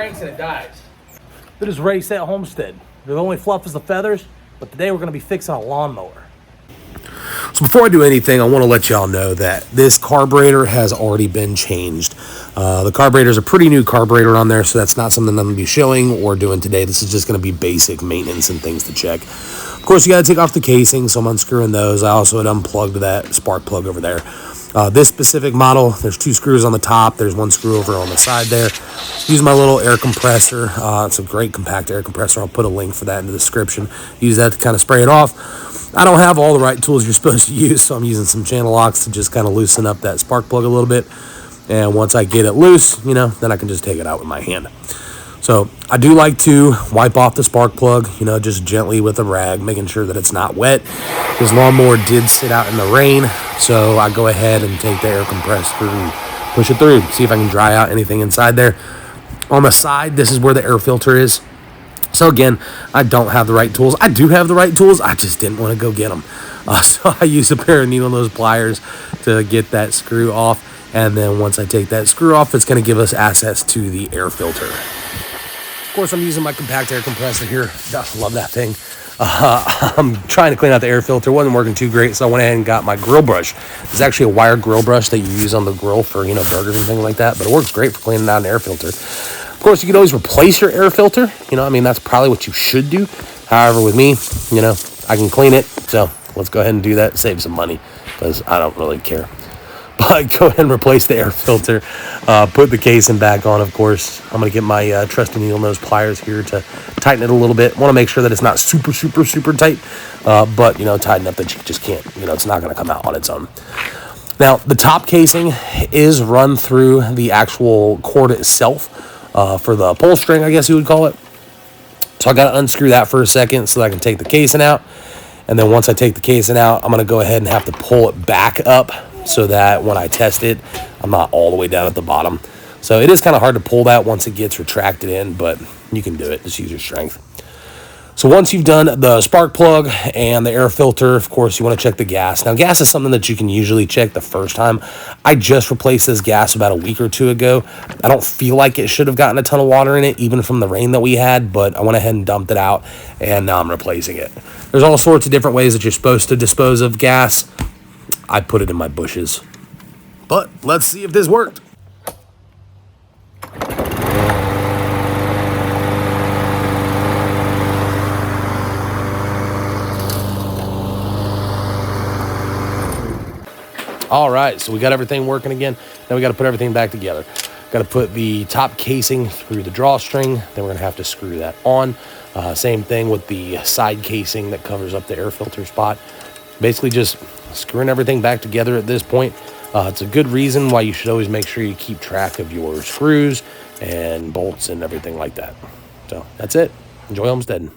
cranks and it dies. It is Ready Set Homestead. The only fluff is the feathers, but today we're going to be fixing a lawnmower. So before I do anything, I want to let y'all know that this carburetor has already been changed. The carburetor is a pretty new carburetor on there, so that's not something I'm going to be showing or doing today. This is just going to be basic maintenance and things to check. Of course, you got to take off the casing, so I'm unscrewing those. I also had unplugged that spark plug over there. This specific model, there's 2 screws on the top. There's 1 screw over on the side there. Use my little air compressor. It's a great compact air compressor. I'll put a link for that in the description. Use that to kind of spray it off. I don't have all the right tools you're supposed to use, so I'm using some channel locks to just kind of loosen up that spark plug a little bit. And once I get it loose, then I can just take it out with my hand. So I do like to wipe off the spark plug, just gently with a rag, making sure that it's not wet. This lawnmower did sit out in the rain, so I go ahead and take the air compressor and push it through, see if I can dry out anything inside there. On the side, this is where the air filter is. So again, I don't have the right tools. I do have the right tools. I just didn't want to go get them. So I use a pair of needle nose pliers to get that screw off. And then once I take that screw off, it's going to give us access to the air filter. Of course, I'm using my compact air compressor here. I love that thing. I'm trying to clean out the air filter. Wasn't working too great, so I went ahead and got my grill brush. It's actually a wire grill brush that you use on the grill for, burgers and things like that. But it works great for cleaning out an air filter. Of course, you can always replace your air filter. That's probably what you should do. However, with me, I can clean it. So let's go ahead and do that. Save some money because I don't really care. But go ahead and replace the air filter. Put the casing back on, of course. I'm going to get my trusty needle nose pliers here to tighten it a little bit. Want to make sure that it's not super, super, super tight. But, tighten up that you just can't. It's not going to come out on its own. Now, the top casing is run through the actual cord itself. For the pull string, I guess you would call it. So I got to unscrew that for a second so that I can take the casing out. And then once I take the casing out, I'm going to go ahead and have to pull it back up so that when I test it, I'm not all the way down at the bottom. So it is kind of hard to pull that once it gets retracted in, but you can do it. Just use your strength. So once you've done the spark plug and the air filter, of course, you want to check the gas. Now, gas is something that you can usually check the first time. I just replaced this gas about a week or 2 ago. I don't feel like it should have gotten a ton of water in it, even from the rain that we had, but I went ahead and dumped it out, and now I'm replacing it. There's all sorts of different ways that you're supposed to dispose of gas. I put it in my bushes. But let's see if this worked. All right, so we got everything working again. Now we got to put everything back together. Got to put the top casing through the drawstring. Then we're going to have to screw that on. Same thing with the side casing that covers up the air filter spot. Basically just screwing everything back together at this point. It's a good reason why you should always make sure you keep track of your screws and bolts and everything like that. So that's it. Enjoy homesteading.